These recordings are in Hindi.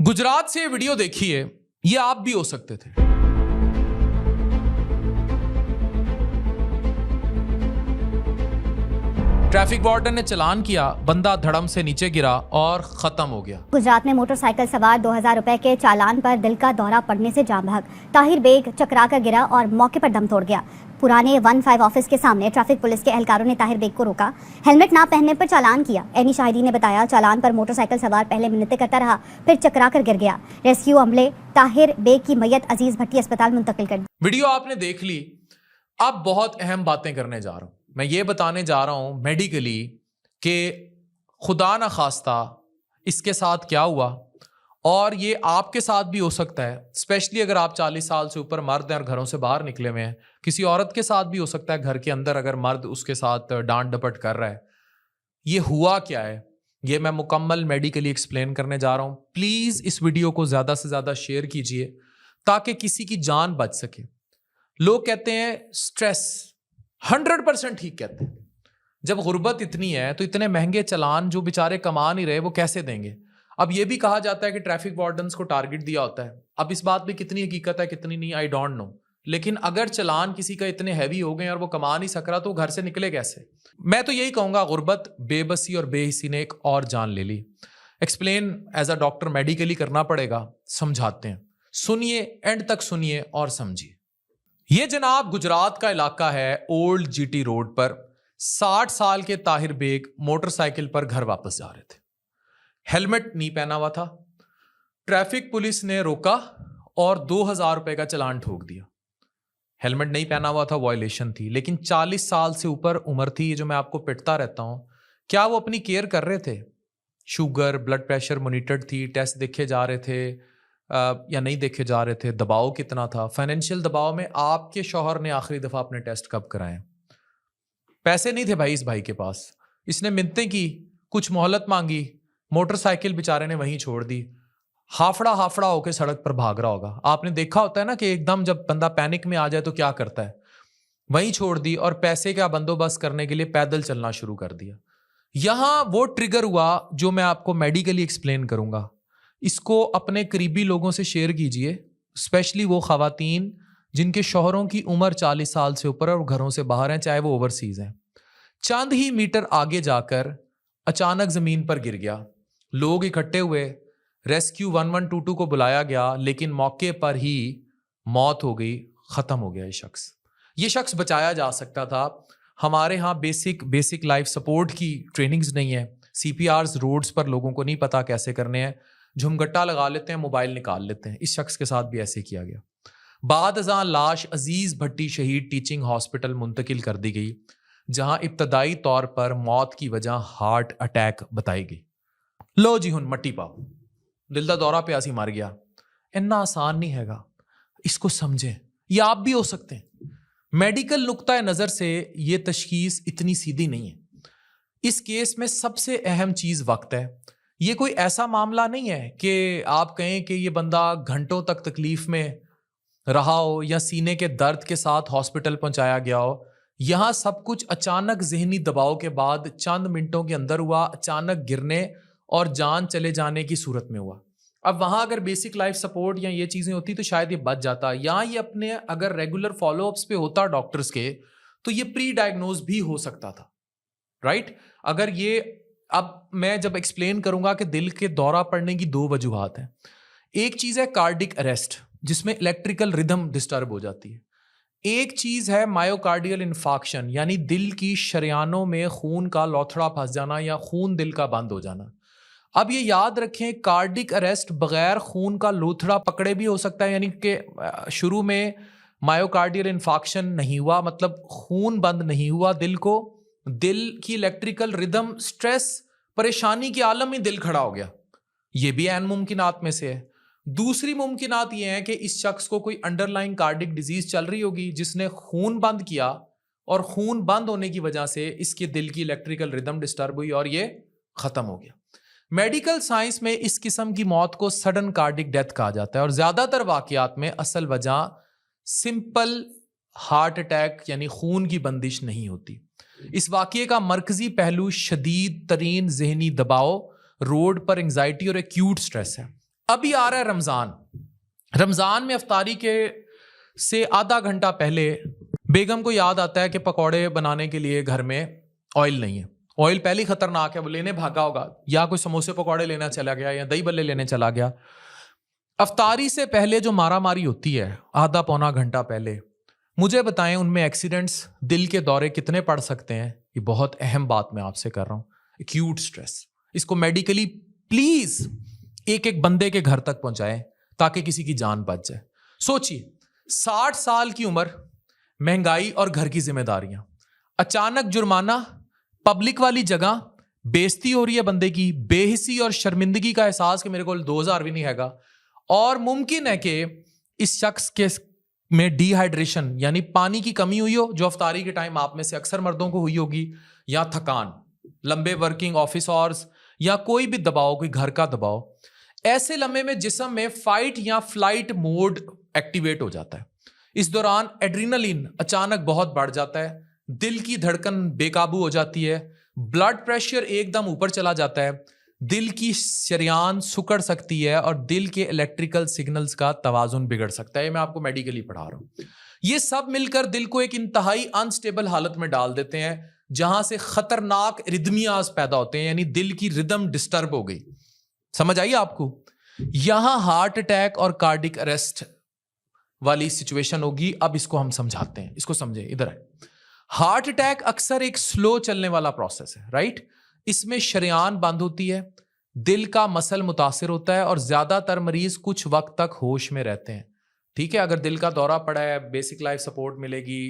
गुजरात से ये वीडियो देखिए, ये आप भी हो सकते थे। ट्रैफिक वार्डन ने चालान किया, बंदा धड़म से नीचे गिरा और खत्म हो गया। गुजरात में मोटरसाइकिल सवार 2000 रुपए के चालान पर दिल का दौरा पड़ने से जान भाग ताहिर बेग चकरा कर गिरा और मौके पर दम तोड़ गया। पुराने 15 ऑफिस के सामने ट्रैफिक पुलिस के एहलकारों ने ताहिर बेग को रोका, हेलमेट ना पहनने पर चालान किया। एनी शाहिदी ने बताया, चालान पर मोटरसाइकिल सवार पहले मिन्नतें करता रहा, फिर चकरा कर गिर गया। रेस्क्यू अमले ताहिर बेग की मैयत अजीज भट्टी अस्पताल मुंतकिल कर दी। वीडियो आपने देख ली। अब बहुत अहम बातें करने जा रहा हूं। मैं ये बताने जा रहा हूं मेडिकली कि खुदा ना खास्ता इसके साथ क्या हुआ, और ये आपके साथ भी हो सकता है। स्पेशली अगर आप 40 साल से ऊपर मर्द हैं और घरों से बाहर निकले हुए हैं। किसी औरत के साथ भी हो सकता है, घर के अंदर अगर मर्द उसके साथ डांट डपट कर रहा है। ये हुआ क्या है, ये मैं मुकम्मल मेडिकली एक्सप्लेन करने जा रहा हूं। प्लीज इस वीडियो को ज्यादा से ज्यादा शेयर कीजिए ताकि किसी की जान बच सके। लोग कहते हैं स्ट्रेस, 100% ठीक कहते हैं। जब गुर्बत इतनी है तो इतने महंगे चालान जो बेचारे कमा नहीं रहे वो कैसे देंगे। अब ये भी कहा जाता है कि ट्रैफिक वार्डन्स को टारगेट दिया होता है। अब इस बात में कितनी हकीकत है कितनी नहीं, आई डोंट नो। लेकिन अगर चालान किसी का इतने हैवी हो गए और वो कमा नहीं सक रहा तो घर से निकले कैसे। मैं तो यही कहूंगा, गुर्बत, बेबसी और बेहिसी ने एक और जान ले ली। Explain as a doctor medically करना पड़ेगा, समझाते हैं। सुनिए, एंड तक सुनिए और समझिए। ये जनाब गुजरात का इलाका है, ओल्ड जीटी रोड पर। 60 साल के ताहिर बेग मोटरसाइकिल पर घर वापस जा रहे थे। हेलमेट नहीं पहना हुआ था। ट्रैफिक पुलिस ने रोका और 2000 रुपए का चालान ठोक दिया। हेलमेट नहीं पहना हुआ था, वायलेशन थी। लेकिन 40 साल से ऊपर उम्र थी। ये जो मैं आपको पिटता रहता हूं, क्या वो अपनी केयर कर रहे थे? शुगर, ब्लड प्रेशर मॉनिटर्ड थी, टेस्ट देखे जा रहे थे या नहीं देखे जा रहे थे? दबाव कितना था? फाइनेंशियल दबाव में आपके शौहर ने आखिरी दफा अपने टेस्ट कब कराए? पैसे नहीं थे भाई इस भाई के पास। इसने मिन्नतें की, कुछ मोहलत मांगी, मोटरसाइकिल बेचारे ने वहीं छोड़ दी। हाफड़ा हाफड़ा होकर सड़क पर भाग रहा होगा। आपने देखा होता है ना कि एकदम जब बंदा पैनिक में आ जाए तो क्या करता है, वहीं छोड़ दी और पैसे का बंदोबस्त करने के लिए पैदल चलना शुरू कर दिया। यहां वो ट्रिगर हुआ जो मैं आपको मेडिकली एक्सप्लेन करूंगा। इसको अपने करीबी लोगों से शेयर कीजिए, स्पेशली वो खवातीन जिनके शौहरों की उम्र 40 साल से ऊपर और घरों से बाहर हैं, चाहे वो ओवरसीज हैं। चंद ही मीटर आगे जाकर अचानक जमीन पर गिर गया। लोग इकट्ठे हुए, रेस्क्यू 1122 को बुलाया गया, लेकिन मौके पर ही मौत हो गई, खत्म हो गया ये शख्स बचाया जा सकता था। हमारे यहाँ बेसिक लाइफ सपोर्ट की ट्रेनिंग्स नहीं है। CPRs रोड्स पर लोगों को नहीं पता कैसे करने हैं, झुमगट्टा लगा लेते हैं, मोबाइल निकाल लेते हैं। इस शख्स के साथ भी ऐसे किया गया। बाद अज़ां लाश अजीज भट्टी शहीद टीचिंग हॉस्पिटल मुंतकिल कर दी गई, जहां इब्तदाई तौर पर मौत की वजह हार्ट अटैक बताई गई। लो जी हुन मट्टी पाओ, दिल दा दौरा प्यासी मर गया। इन्ना आसान नहीं हैगा, इसको समझें। ये आप भी हो सकते हैं। मेडिकल नुक्ता नजर से ये तशखीस इतनी सीधी नहीं है। इस केस में सबसे अहम चीज वक्त है। ये कोई ऐसा मामला नहीं है कि आप कहें कि ये बंदा घंटों तक तकलीफ में रहा हो या सीने के दर्द के साथ हॉस्पिटल पहुंचाया गया हो। यहां सब कुछ अचानक जहनी दबाव के बाद चंद मिनटों के अंदर हुआ, अचानक गिरने और जान चले जाने की सूरत में हुआ। अब वहां अगर बेसिक लाइफ सपोर्ट या ये चीजें होती तो शायद ये बच जाता, या ये अपने अगर रेगुलर फॉलोअप्स पे होता डॉक्टर्स के, तो ये प्री डायग्नोज भी हो सकता था, राइट? अगर ये, अब मैं जब एक्सप्लेन करूंगा कि दिल के दौरा पड़ने की 2 वजूहात हैं। एक चीज है कार्डिक अरेस्ट, जिसमें इलेक्ट्रिकल रिदम डिस्टर्ब हो जाती है। एक चीज है मायोकार्डियल इन्फाक्शन, यानी दिल की शरियानों में खून का लौथड़ा फंस जाना या खून दिल का बंद हो जाना। अब ये याद रखें, कार्डिक अरेस्ट बगैर खून का लौथड़ा पकड़े भी हो सकता है, यानी कि शुरू में मायोकार्डियल इन्फाक्शन नहीं हुआ, मतलब खून बंद नहीं हुआ दिल को, दिल की इलेक्ट्रिकल रिदम, स्ट्रेस, परेशानी के आलम में दिल खड़ा हो गया। ये भी ऐन मुमकिनात में से है। दूसरी मुमकिनात ये है कि इस शख्स को कोई अंडरलाइंग कार्डिक डिजीज चल रही होगी जिसने खून बंद किया, और खून बंद होने की वजह से इसके दिल की इलेक्ट्रिकल रिदम डिस्टर्ब हुई और ये खत्म हो गया। मेडिकल साइंस में इस किस्म की मौत को सडन कार्डिक डेथ कहा जाता है, और ज्यादातर वाकयात में असल वजह सिंपल हार्ट अटैक यानी खून की बंदिश नहीं होती। इस वाकये का मरकजी पहलू शदीद तरीन जहनी दबाव, रोड पर एंजाइटी और एक्यूट स्ट्रेस है। अभी आ रहा है रमजान। रमजान में अफ्तारी के से आधा घंटा पहले बेगम को याद आता है कि पकौड़े बनाने के लिए घर में ऑयल नहीं है। ऑयल पहले ही खतरनाक है, वो लेने भागा होगा, या कोई समोसे पकौड़े लेना चला गया या दही बल्ले लेने चला गया। अफ्तारी से पहले जो मारामारी होती है आधा पौना घंटा पहले, मुझे बताएं उनमें एक्सीडेंट्स, दिल के दौरे कितने पड़ सकते हैं। ये बहुत अहम बात मैं आपसे कर रहा हूं। एक्यूट स्ट्रेस, इसको मेडिकली प्लीज एक एक बंदे के घर तक पहुंचाएं ताकि किसी की जान बच जाए। सोचिए 60 साल की उम्र, महंगाई और घर की जिम्मेदारियां, अचानक जुर्माना, पब्लिक वाली जगह बेइज्जती हो रही है बंदे की, बेहिसी और शर्मिंदगी का एहसास कि मेरे को 2000 भी नहीं हैगा, और मुमकिन है कि इस शख्स के में डिहाइड्रेशन यानी पानी की कमी हुई हो, जो अफ्तारी के टाइम आप में से अक्सर मर्दों को हुई होगी, या थकान, लंबे वर्किंग ऑफिस आवर्स, या कोई भी दबाव, कोई घर का दबाव। ऐसे लम्हे में जिस्म में फाइट या फ्लाइट मोड एक्टिवेट हो जाता है। इस दौरान एड्रीनलिन अचानक बहुत बढ़ जाता है, दिल की धड़कन बेकाबू हो जाती है, ब्लड प्रेशर एकदम ऊपर चला जाता है, दिल की शरियान सिकुड़ सकती है और दिल के इलेक्ट्रिकल सिग्नल्स का तवाजुन बिगड़ सकता है। ये मैं आपको मेडिकली पढ़ा रहा हूं। ये सब मिलकर दिल को एक इंतहाई अनस्टेबल हालत में डाल देते हैं, जहां से खतरनाक रिदमियाज पैदा होते हैं, यानी दिल की रिदम डिस्टर्ब हो गई। समझ आई आपको? यहां हार्ट अटैक और कार्डिक अरेस्ट वाली सिचुएशन होगी। अब इसको हम समझाते हैं, इसको समझे, इधर है। हार्ट अटैक अक्सर एक स्लो चलने वाला प्रोसेस है, राइट? इसमें शरियान बंद होती है, दिल का मसल मुतासिर होता है और ज्यादातर मरीज कुछ वक्त तक होश में रहते हैं। ठीक है, अगर दिल का दौरा पड़ा है, बेसिक लाइफ सपोर्ट मिलेगी,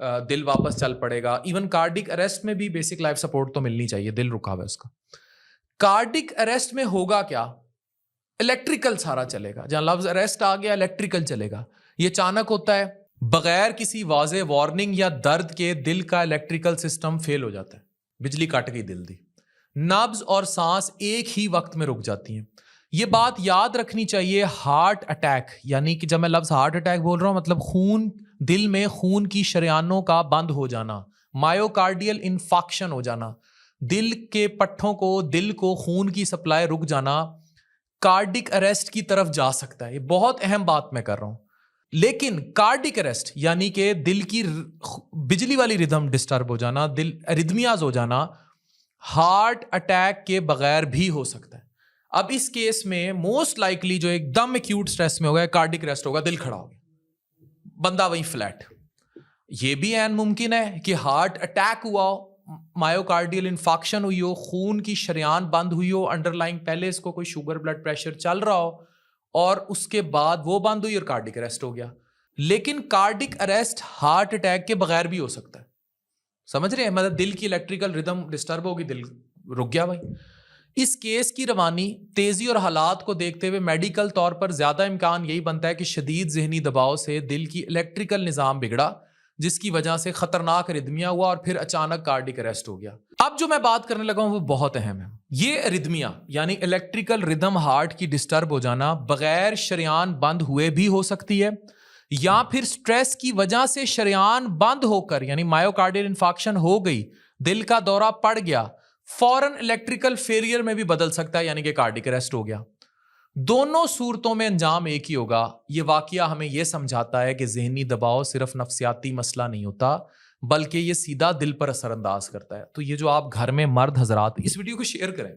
दिल वापस चल पड़ेगा। इवन कार्डिक अरेस्ट में भी बेसिक लाइफ सपोर्ट तो मिलनी चाहिए, दिल रुका हुआ है उसका। कार्डिक अरेस्ट में होगा क्या? इलेक्ट्रिकल सारा चलेगा। जहां लफ्ज अरेस्ट आ गया, इलेक्ट्रिकल चलेगा। ये अचानक होता है, बगैर किसी वाज़े वार्निंग या दर्द के दिल का इलेक्ट्रिकल सिस्टम फेल हो जाता है, बिजली कट गई दिल दी, नब्ज और सांस एक ही वक्त में रुक जाती हैं। ये बात याद रखनी चाहिए। हार्ट अटैक यानी कि जब मैं लफ्ज हार्ट अटैक बोल रहा हूं, मतलब खून, दिल में खून की शरियानों का बंद हो जाना, मायोकार्डियल इन्फाक्शन हो जाना, दिल के पट्ठों को, दिल को खून की सप्लाई रुक जाना, कार्डिक अरेस्ट की तरफ जा सकता है। ये बहुत अहम बात मैं कर रहा हूं। लेकिन कार्डिक अरेस्ट यानी कि दिल की बिजली वाली रिदम डिस्टर्ब हो जाना, दिल अरिदमियाज हो जाना, हार्ट अटैक के बगैर भी हो सकता है। अब इस केस में मोस्ट लाइकली जो एकदम एक्यूट स्ट्रेस में होगा, कार्डिक अरेस्ट होगा, दिल खड़ा हो गया, बंदा वहीं फ्लैट। ये भी ऐन मुमकिन है कि हार्ट अटैक हुआ हो, मायोकार्डियल इन्फाक्शन हुई हो, खून की शरियान बंद हुई हो, अंडरलाइंग पहले इसको कोई शुगर ब्लड प्रेशर चल रहा हो और उसके बाद वो बंद हुई और कार्डिक अरेस्ट हो गया। लेकिन कार्डिक अरेस्ट हार्ट अटैक के बगैर भी हो सकता है। समझ रहे हैं? मतलब दिल की इलेक्ट्रिकल रिदम डिस्टर्ब होगी, दिल रुक गया भाई। इस केस की रवानी, तेजी और हालात को देखते हुए मेडिकल तौर पर ज्यादा इम्कान यही बनता है कि शदीद जहनी दबाव से दिल की इलेक्ट्रिकल निज़ाम बिगड़ा, जिसकी वजह से खतरनाक रिदमिया हुआ और फिर अचानक कार्डिक अरेस्ट हो गया। अब जो मैं बात करने लगा हूं वो बहुत अहम है। ये रिदमिया यानी इलेक्ट्रिकल रिदम हार्ट की डिस्टर्ब हो जाना बगैर शरियान बंद हुए भी हो सकती है, या फिर स्ट्रेस की वजह से शरियान बंद होकर यानी मायोकार्डियल इन्फाक्शन हो गई, दिल का दौरा पड़ गया, फौरन इलेक्ट्रिकल फेलियर में भी बदल सकता है, यानी कि कार्डिक अरेस्ट हो गया। दोनों सूरतों में अंजाम एक ही होगा। ये वाकया हमें यह समझाता है कि जहनी दबाव सिर्फ नफ्सियाती मसला नहीं होता, बल्कि ये सीधा दिल पर असरअंदाज करता है। तो ये जो आप घर में मर्द हजरात इस वीडियो को शेयर करें,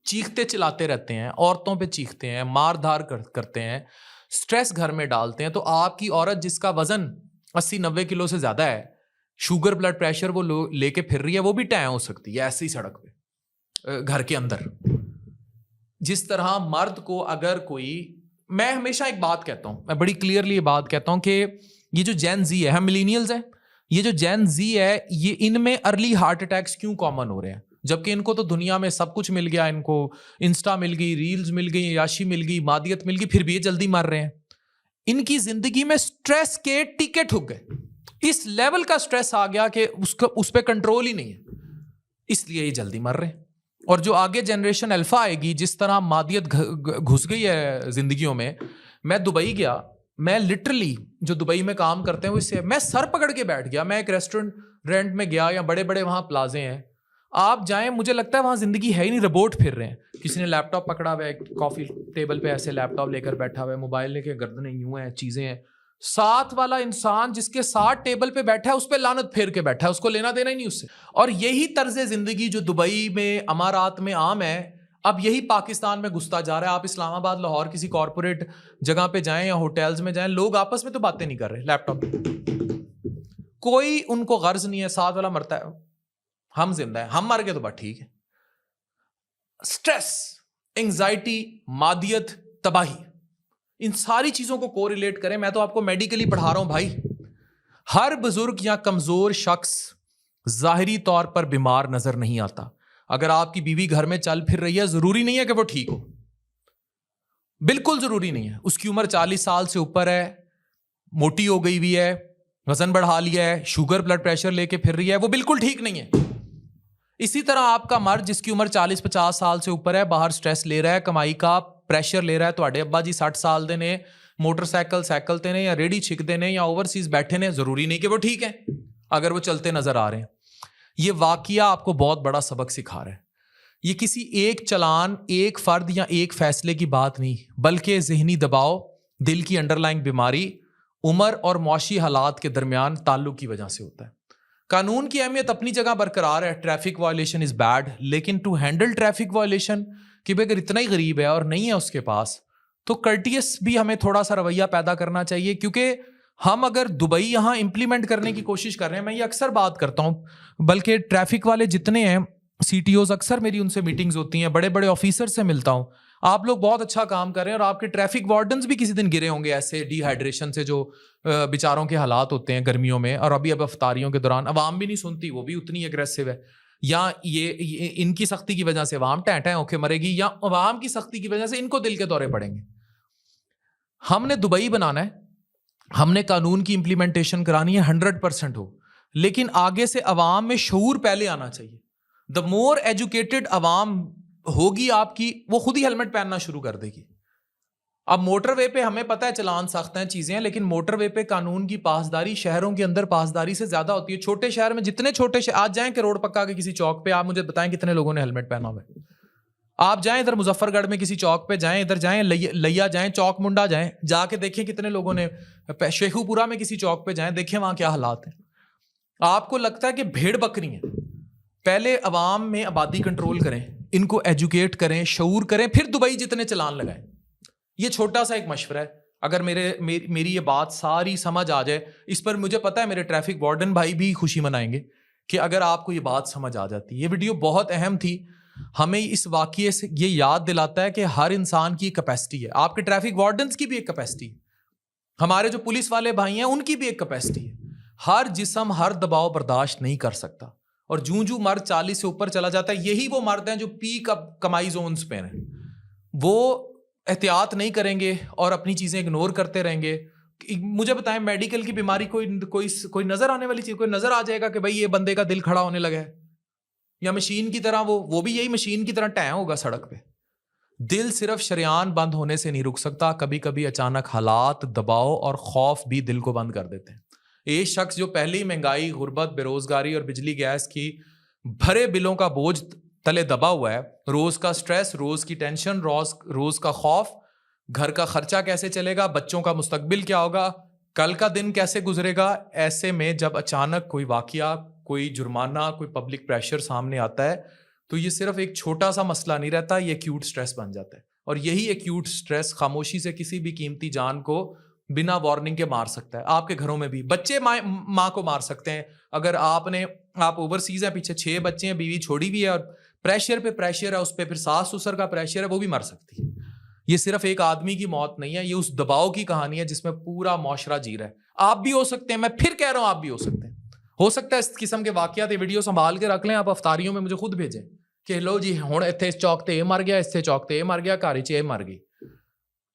चीखते चिल्लाते रहते हैं, औरतों पे चीखते हैं, मारधार करते हैं, स्ट्रेस घर में डालते हैं, तो आपकी औरत जिसका वजन 80-90 किलो से ज्यादा है, शुगर ब्लड प्रेशर वो लेके फिर रही है, वो भी टैं हो सकती है ऐसी सड़क पे, घर के अंदर। जिस तरह मर्द को अगर कोई, मैं हमेशा एक बात कहता हूं, मैं बड़ी क्लियरली ये बात कहता हूं कि ये जो जेन जी है, हम मिलीनियल्स हैं, ये जो जेन जी है, ये इनमें अर्ली हार्ट अटैक्स क्यों कॉमन हो रहे हैं? जबकि इनको तो दुनिया में सब कुछ मिल गया, इनको इंस्टा मिल गई, रील्स मिल गई, याशी मिल गई, मादियत मिल गई, फिर भी ये जल्दी मर रहे हैं। इनकी जिंदगी में स्ट्रेस के टिके ठुक गए, इस लेवल का स्ट्रेस आ गया कि उस पर कंट्रोल ही नहीं है, इसलिए ये जल्दी मर रहे हैं। और जो आगे जनरेशन अल्फा आएगी, जिस तरह मादियत घुस गई है जिंदगियों में। मैं दुबई गया, मैं लिटरली जो दुबई में काम करते हैं उससे मैं सर पकड़ के बैठ गया। मैं एक रेस्टोरेंट में गया, या बड़े बड़े वहां प्लाजे हैं, आप जाएं, मुझे लगता है वहां जिंदगी है ही नहीं, रोबोट फिर रहे हैं। किसी ने लैपटॉप पकड़ा हुआ है, कॉफी टेबल पे ऐसे लैपटॉप लेकर बैठा हुआ है, मोबाइल लेके गर्दनें यूं हैं, चीजें हैं। साथ वाला इंसान जिसके साथ टेबल पे बैठा है उस पर लानत फेर के बैठा है, उसको लेना देना ही नहीं उससे। और यही तर्ज जिंदगी जो दुबई में, अमारात में आम है, अब यही पाकिस्तान में घुसता जा रहा है। आप इस्लामाबाद, लाहौर किसी कॉर्पोरेट जगह पे जाएं या होटल्स में जाएं, लोग आपस में तो बातें नहीं कर रहे, लैपटॉप पे। कोई उनको गर्ज नहीं है, साथ वाला मरता है, हम जिंदा है, हम मर गए तो बात ठीक है। स्ट्रेस, एंजाइटी, मादियत, तबाही, इन सारी चीजों को कोरिलेट करें। मैं तो आपको मेडिकली पढ़ा रहा हूं भाई। हर बुजुर्ग या कमजोर शख्स जाहिरी तौर पर बीमार नजर नहीं आता। अगर आपकी बीवी घर में चल फिर रही है, जरूरी नहीं है कि वो ठीक हो, बिल्कुल जरूरी नहीं है। उसकी उम्र 40 साल से ऊपर है, मोटी हो गई हुई है, वजन बढ़ा लिया है, शुगर ब्लड प्रेशर लेके फिर रही है, वो बिल्कुल ठीक नहीं है। इसी तरह आपका मर्द जिसकी उम्र 40-50 साल से ऊपर है, बाहर स्ट्रेस ले रहा है, कमाई का प्रेशर ले रहा है, तो अब्बा जी 60 साल दे ने मोटरसाइकिल साइकिल ने या रेडी छिकते ने या ओवरसीज बैठे ने, जरूरी नहीं कि वो ठीक है अगर वो चलते नजर आ रहे हैं। ये वाकया आपको बहुत बड़ा सबक सिखा रहा है। ये किसी एक चलान, एक फर्द या एक फैसले की बात नहीं, बल्कि जहनी दबाव, दिल की अंडरलाइंग बीमारी, उम्र और मौशी हालात के दरमियान ताल्लुक की वजह से होता है। कानून की अहमियत अपनी जगह बरकरार है, ट्रैफिक वायलेशन इज बैड, लेकिन टू हैंडल ट्रैफिक वायलेशन कि भाई अगर इतना ही गरीब है और नहीं है उसके पास, तो कर्टियस भी हमें थोड़ा सा रवैया पैदा करना चाहिए। क्योंकि हम अगर दुबई यहाँ इंप्लीमेंट करने की कोशिश कर रहे हैं, मैं ये अक्सर बात करता हूँ, बल्कि ट्रैफिक वाले जितने हैं CTOs, अक्सर मेरी उनसे मीटिंग्स होती हैं, बड़े बड़े ऑफिसर से मिलता हूँ, आप लोग बहुत अच्छा काम कर रहे हैं। और आपके ट्रैफिक वार्डन्स भी किसी दिन गिरे होंगे ऐसे डिहाइड्रेशन से, जो बेचारों के हालात होते हैं गर्मियों में, और अभी अब अफ्तारियों के दौरान अवाम भी नहीं सुनती, वो भी उतनी एग्रेसिव है। या ये इनकी सख्ती की वजह से अवाम टैं टैं होके मरेगी, या अवाम की सख्ती की वजह से इनको दिल के दौरे पड़ेंगे। हमने दुबई बनाना है, हमने कानून की इंप्लीमेंटेशन करानी है 100% हो, लेकिन आगे से अवाम में शऊर पहले आना चाहिए। द मोर एजुकेटेड अवाम होगी आपकी, वो खुद ही हेलमेट पहनना शुरू कर देगी। अब मोटरवे पे हमें पता है चलान सख्त हैं, चीजें हैं, लेकिन मोटरवे पे कानून की पासदारी शहरों के अंदर पासदारी से ज्यादा होती है। छोटे शहर में, जितने छोटे शहर, आज जाएं कि रोड पक्का के किसी चौक पे, आप मुझे बताएं कितने लोगों ने हेलमेट पहना हुआ है। आप जाएं इधर मुजफ्फरगढ़ में किसी चौक पे जाएं, इधर जाएं लिया जाएं, चौक मुंडा जाएं, जाके देखें कितने लोगों ने, शेखुपुरा में किसी चौक पे जाएं, देखें वहां क्या हालात हैं। आपको लगता है कि भेड़ बकरी है। पहले अवाम में आबादी कंट्रोल करें, इनको एजुकेट करें, शऊर करें, फिर दुबई जितने चलान लगाएं। ये छोटा सा एक मशवरा है। अगर मेरी ये बात सारी समझ आ जाए, इस पर मुझे पता है मेरे ट्रैफिक वार्डन भाई भी खुशी मनाएंगे कि अगर आपको ये बात समझ आ जाती है। ये वीडियो बहुत अहम थी, हमें इस वाकये से ये याद दिलाता है कि हर इंसान की कैपेसिटी है। आपके ट्रैफिक वार्डन्स की भी एक कैपेसिटी है, हमारे जो पुलिस वाले भाई हैं उनकी भी एक कैपेसिटी है। हर जिस्म हर दबाव बर्दाश्त नहीं कर सकता, और जूं जूं मर्द 40 से ऊपर चला जाता है, यही वो मर्द हैं जो पीक कमाई जोन्स पे हैं। वो एहतियात नहीं करेंगे और अपनी चीजें इग्नोर करते रहेंगे। मुझे बताएं, मेडिकल की बीमारी कोई नजर आने वाली चीज, कोई नजर आ जाएगा कि भाई ये बंदे का दिल खड़ा होने लगा है, या मशीन की तरह वो भी यही मशीन की तरह टैं होगा सड़क पे। दिल सिर्फ शरियान बंद होने से नहीं रुक सकता, कभी कभी अचानक हालात, दबाव और खौफ भी दिल को बंद कर देते हैं। एक शख्स जो पहले ही महंगाई, गुर्बत, बेरोजगारी और बिजली गैस की भरे बिलों का बोझ तले दबा हुआ है, रोज का स्ट्रेस, रोज की टेंशन, रोज का खौफ, घर का खर्चा कैसे चलेगा, बच्चों का मुस्तकबिल क्या होगा, कल का दिन कैसे गुजरेगा, ऐसे में जब अचानक कोई वाकया, कोई जुर्माना, कोई पब्लिक प्रेशर सामने आता है, तो ये सिर्फ एक छोटा सा मसला नहीं रहता, ये एक्यूट स्ट्रेस बन जाता है। और यही एक्यूट स्ट्रेस खामोशी से किसी भी कीमती जान को बिना वार्निंग के मार सकता है। आपके घरों में भी बच्चे माँ को मार सकते हैं। अगर आप ओवरसीज है, पीछे 6 बच्चे हैं, बीवी छोड़ी हुई है, और प्रेशर पे प्रेशर है, उस पर फिर सास ससुर का प्रेशर है, वो भी मर सकती है। ये सिर्फ एक आदमी की मौत नहीं है, ये उस दबाव की कहानी है जिसमें पूरा मुआशरा जी रहा है। आप भी हो सकते हैं, मैं फिर कह रहा हूं, आप भी हो सकते हैं। हो सकता है इस किस्म के वाकयात, वीडियो संभाल के रख लें, आप अफ्तारियों में मुझे खुद भेजें कि लो जी हुण इत्थे इस चौक ते मर गया, इससे चौक ते मर गया, घर च मर गई।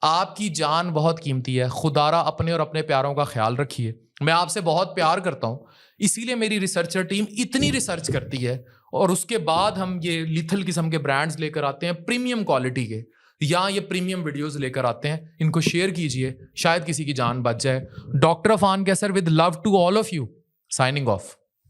आपकी जान बहुत कीमती है। खुदारा अपने और अपने प्यारों का ख्याल रखिए। मैं आपसे बहुत प्यार करता हूं, इसीलिए मेरी रिसर्चर टीम इतनी रिसर्च करती है, और उसके बाद हम ये लिथल किस्म के ब्रांड्स लेकर आते हैं, प्रीमियम क्वालिटी के, या ये प्रीमियम वीडियोस लेकर आते हैं। इनको शेयर कीजिए, शायद किसी की जान बच जाए। Doctor Afan Kaiser with love to all of you, signing of.